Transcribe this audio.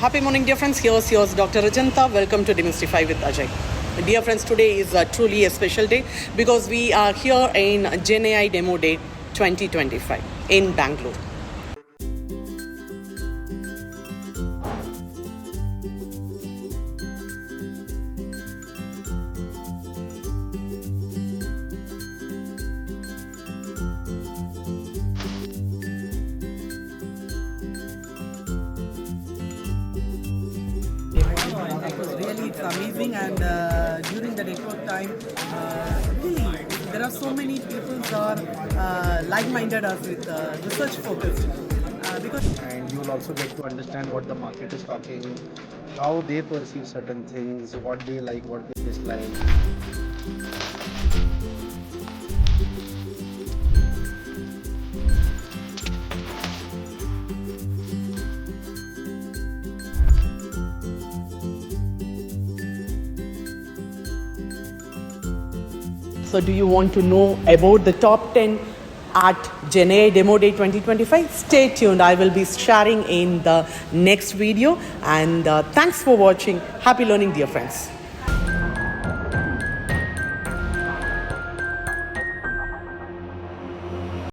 Happy morning, dear friends. Here's yours, Dr. Rajanta. Welcome to Demystify with Ajay. Dear friends, today is truly a special day because we are here in GenAI Demo Day 2025 in Bangalore. It's amazing, and during the record time, really, there are so many people who are like-minded us with research focused. And you'll also get to understand what the market is talking, how they perceive certain things, what they like, what they dislike. So do you want to know about the top 10 at GenAI Demo Day 2025? Stay tuned. I will be sharing in the next video. And thanks for watching. Happy learning, dear friends.